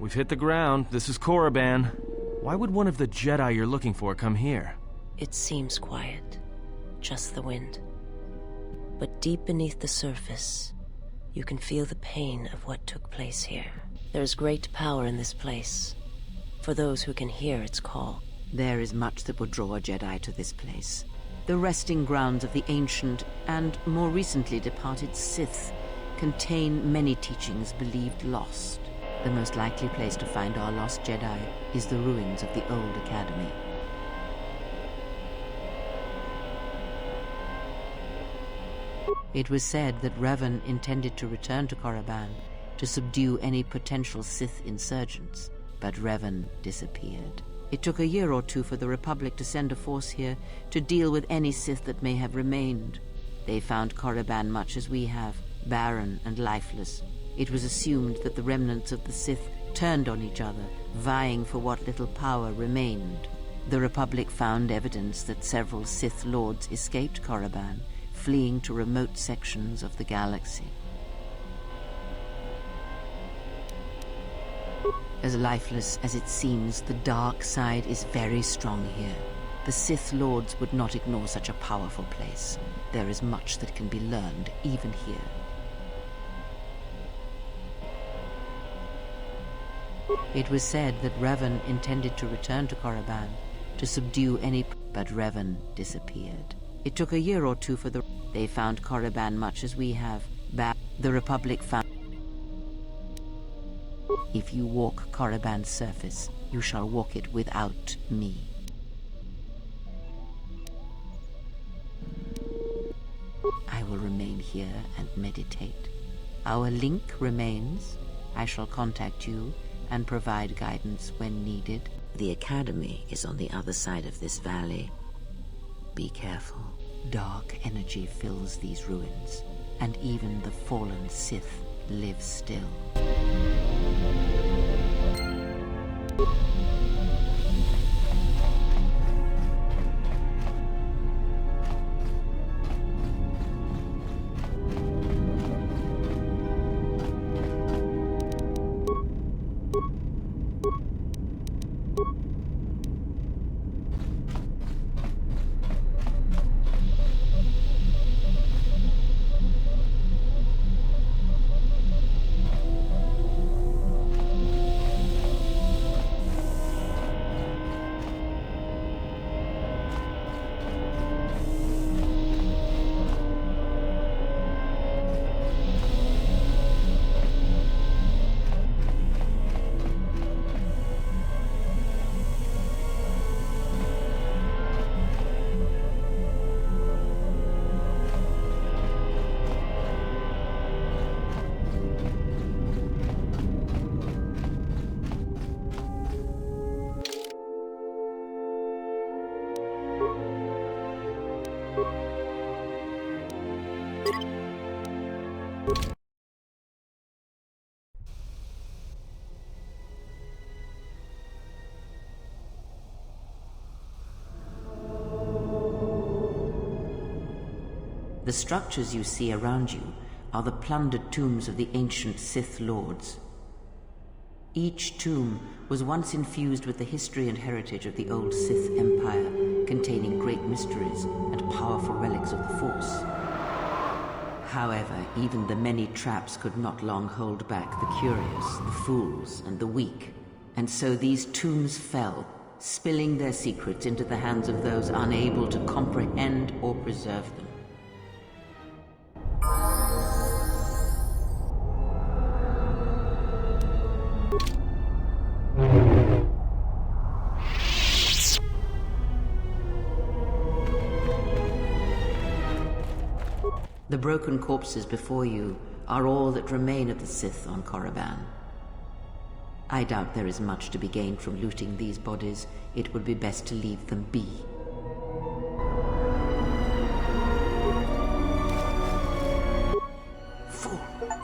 We've hit the ground. This is Korriban. Why would one of the Jedi you're looking for come here? It seems quiet. Just the wind. But deep beneath the surface, you can feel the pain of what took place here. There's great power in this place, for those who can hear its call. There is much that would draw a Jedi to this place. The resting grounds of the ancient and more recently departed Sith contain many teachings believed lost. The most likely place to find our lost Jedi is the ruins of the old academy. It was said that Revan intended to return to Korriban to subdue any potential Sith insurgents, but Revan disappeared. It took a year or two for the Republic to send a force here to deal with any Sith that may have remained. They found Korriban much as we have, barren and lifeless. It was assumed that the remnants of the Sith turned on each other, vying for what little power remained. The Republic found evidence that several Sith lords escaped Korriban, fleeing to remote sections of the galaxy. As lifeless as it seems, the dark side is very strong here. The Sith lords would not ignore such a powerful place. There is much that can be learned, even here. It was said that Revan intended to return to Korriban to subdue any... But Revan disappeared. It took a year or two for They found Korriban much as we have. The Republic found... If you walk Korriban's surface, you shall walk it without me. I will remain here and meditate. Our link remains. I shall contact you and provide guidance when needed. The Academy is on the other side of this valley. Be careful. Dark energy fills these ruins, and even the fallen Sith live still. The structures you see around you are the plundered tombs of the ancient Sith Lords. Each tomb was once infused with the history and heritage of the old Sith Empire, containing great mysteries and powerful relics of the Force. However, even the many traps could not long hold back the curious, the fools, and the weak. And so these tombs fell, spilling their secrets into the hands of those unable to comprehend or preserve them. The broken corpses before you are all that remain of the Sith on Korriban. I doubt there is much to be gained from looting these bodies. It would be best to leave them be. Fool!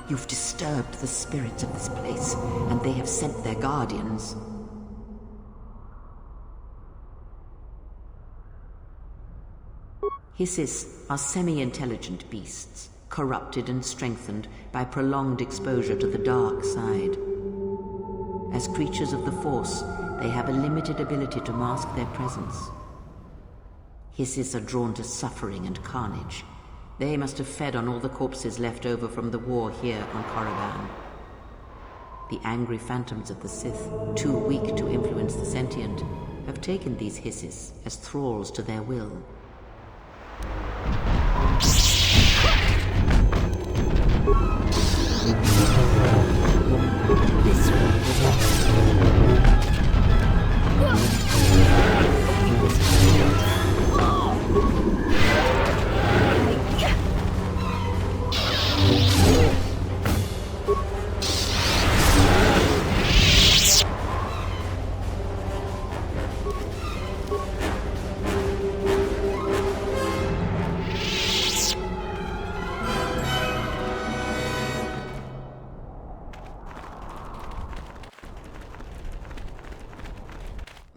You've disturbed the spirits of this place, and they have sent their guardians. Hissis are semi-intelligent beasts, corrupted and strengthened by prolonged exposure to the dark side. As creatures of the Force, they have a limited ability to mask their presence. Hissis are drawn to suffering and carnage. They must have fed on all the corpses left over from the war here on Korriban. The angry phantoms of the Sith, too weak to influence the sentient, have taken these Hissis as thralls to their will.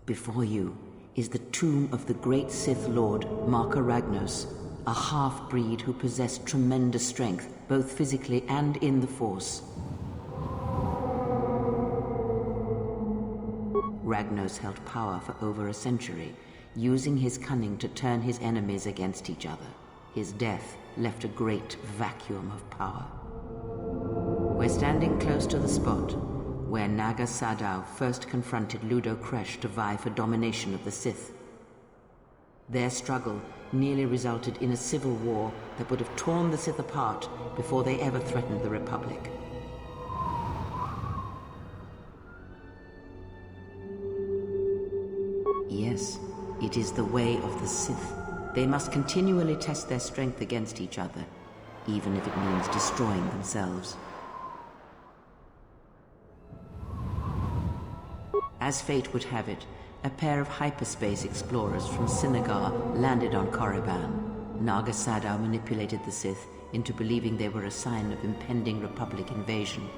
Before you is the tomb of the great Sith Lord, Marka Ragnos, a half-breed who possessed tremendous strength, both physically and in the Force. Ragnos held power for over a century, using his cunning to turn his enemies against each other. His death left a great vacuum of power. We're standing close to the spot where Naga Sadow first confronted Ludo Kresh to vie for domination of the Sith. Their struggle nearly resulted in a civil war that would have torn the Sith apart before they ever threatened the Republic. Yes, it is the way of the Sith. They must continually test their strength against each other, even if it means destroying themselves. As fate would have it, a pair of hyperspace explorers from Sinagar landed on Korriban. Naga Sadow manipulated the Sith into believing they were a sign of impending Republic invasion.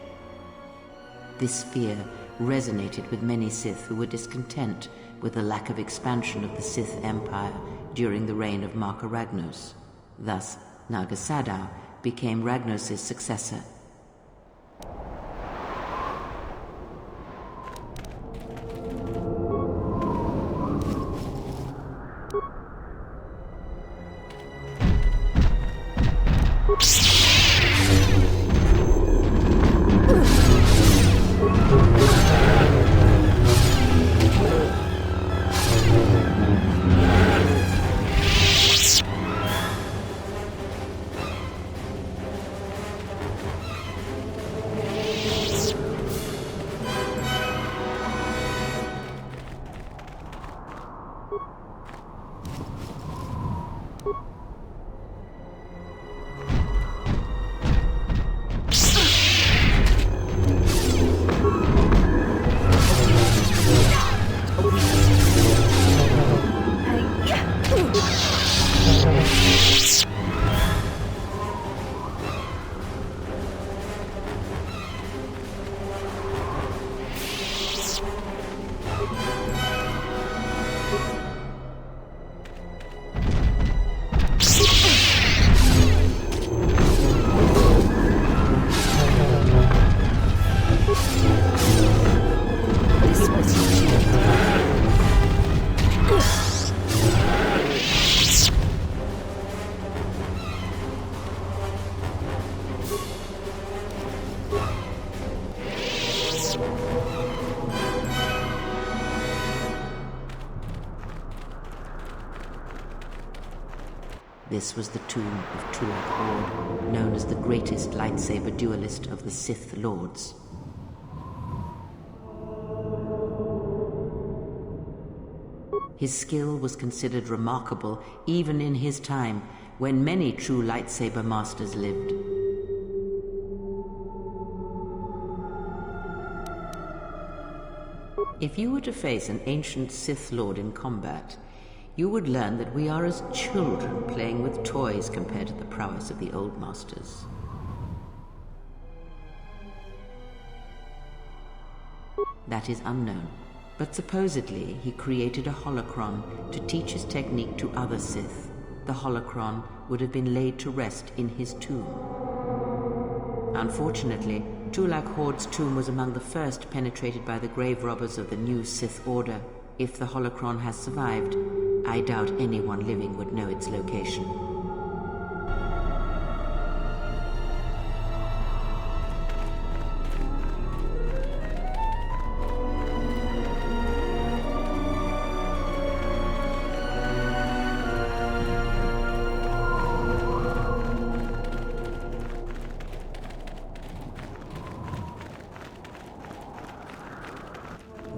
This fear resonated with many Sith who were discontent with the lack of expansion of the Sith Empire during the reign of Marka Ragnos. Thus, Naga Sadow became Ragnos' successor. This was the tomb of Turak Hord, known as the greatest lightsaber duelist of the Sith Lords. His skill was considered remarkable even in his time, when many true lightsaber masters lived. If you were to face an ancient Sith Lord in combat, you would learn that we are as children playing with toys compared to the prowess of the old masters. That is unknown, but supposedly he created a holocron to teach his technique to other Sith. The holocron would have been laid to rest in his tomb. Unfortunately, Tulak Hord's tomb was among the first penetrated by the grave robbers of the new Sith Order. If the holocron has survived, I doubt anyone living would know its location.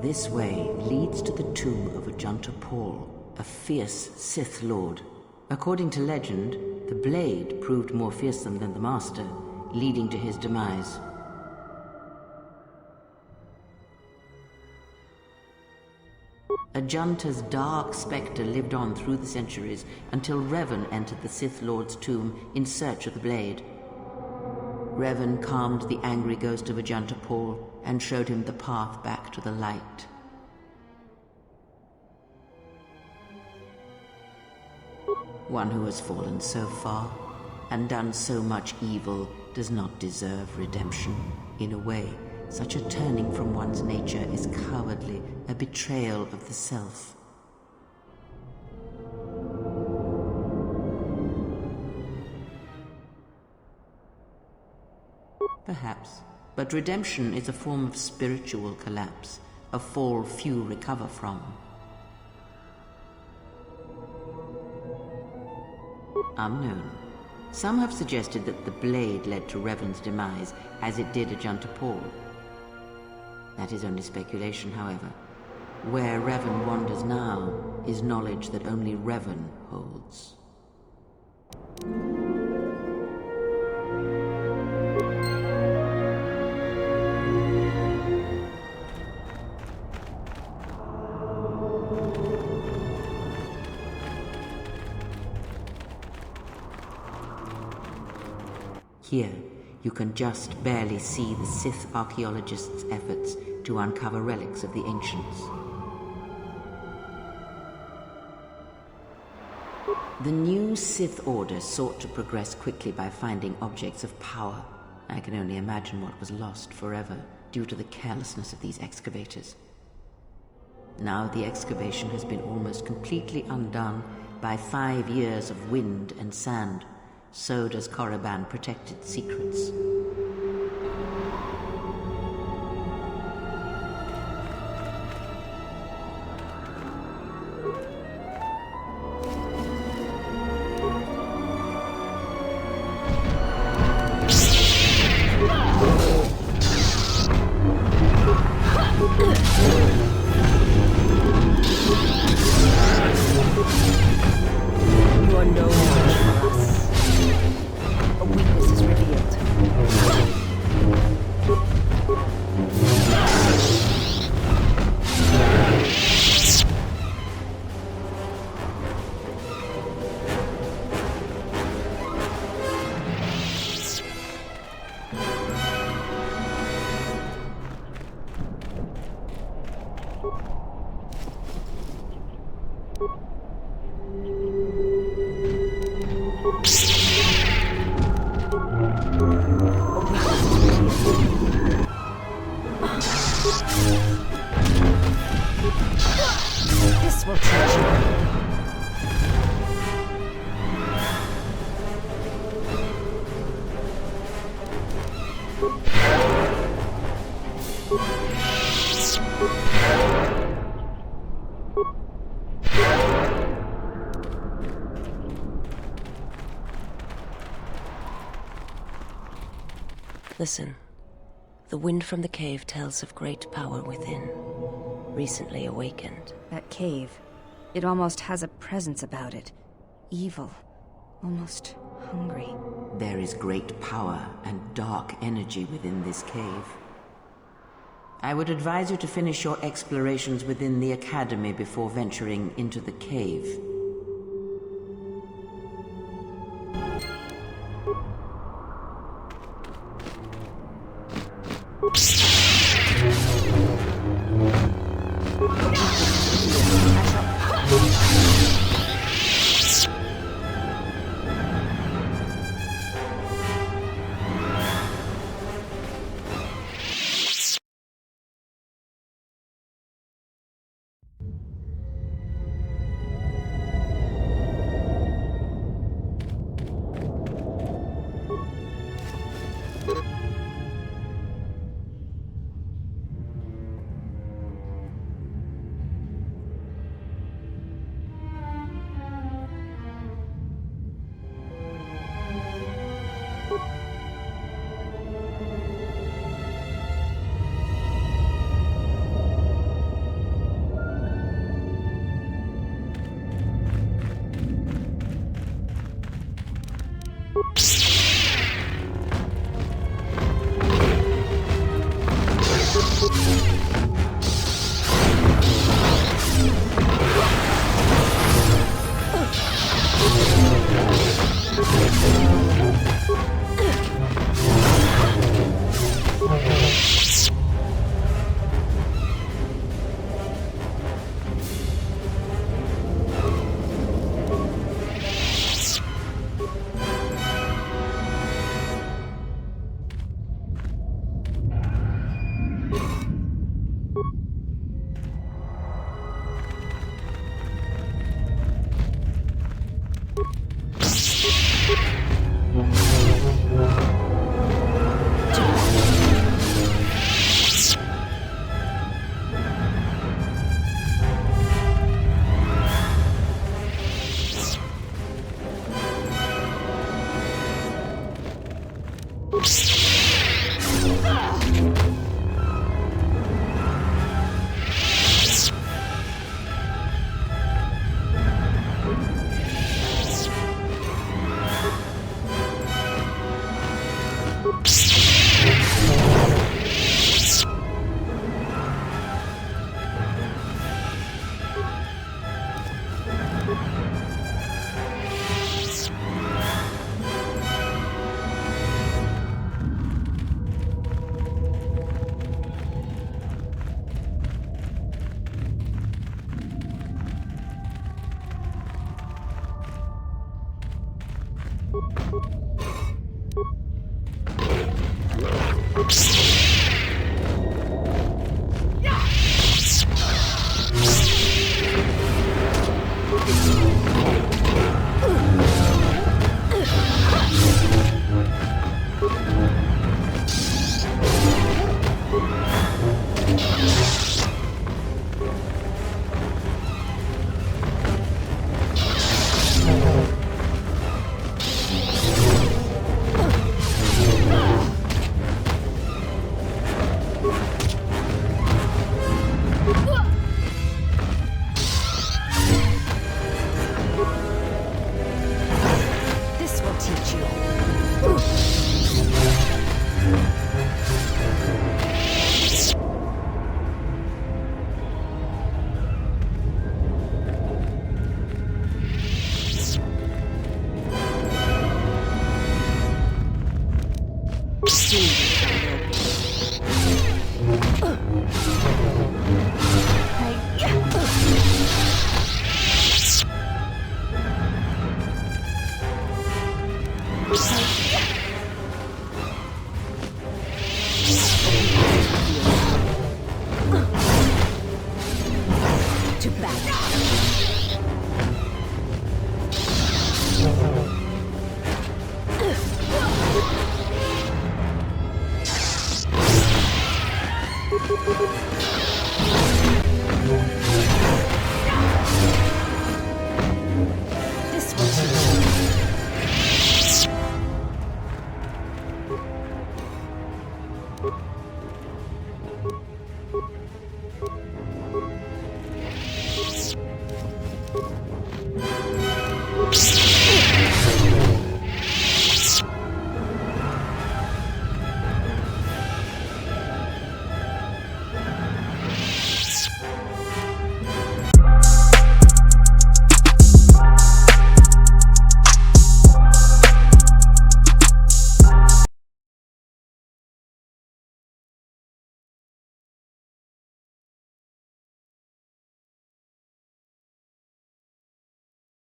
This way leads to the tomb of Ajanta Paul, a fierce Sith Lord. According to legend, the blade proved more fearsome than the Master, leading to his demise. Ajanta's dark spectre lived on through the centuries until Revan entered the Sith Lord's tomb in search of the blade. Revan calmed the angry ghost of Ajanta Paul and showed him the path back to the light. One who has fallen so far and done so much evil does not deserve redemption. In a way, such a turning from one's nature is cowardly, a betrayal of the self. Perhaps, but redemption is a form of spiritual collapse, a fall few recover from. Unknown. Some have suggested that the blade led to Revan's demise, as it did Ajanta Paul. That is only speculation, however. Where Revan wanders now is knowledge that only Revan holds. Here, you can just barely see the Sith archaeologists' efforts to uncover relics of the ancients. The new Sith Order sought to progress quickly by finding objects of power. I can only imagine what was lost forever due to the carelessness of these excavators. Now the excavation has been almost completely undone by 5 years of wind and sand. So does Korriban protect its secrets. You are no one for us. A weakness is revealed. This will teach you. Listen. The wind from the cave tells of great power within, recently awakened. That cave, it almost has a presence about it. Evil. Almost hungry. There is great power and dark energy within this cave. I would advise you to finish your explorations within the Academy before venturing into the cave.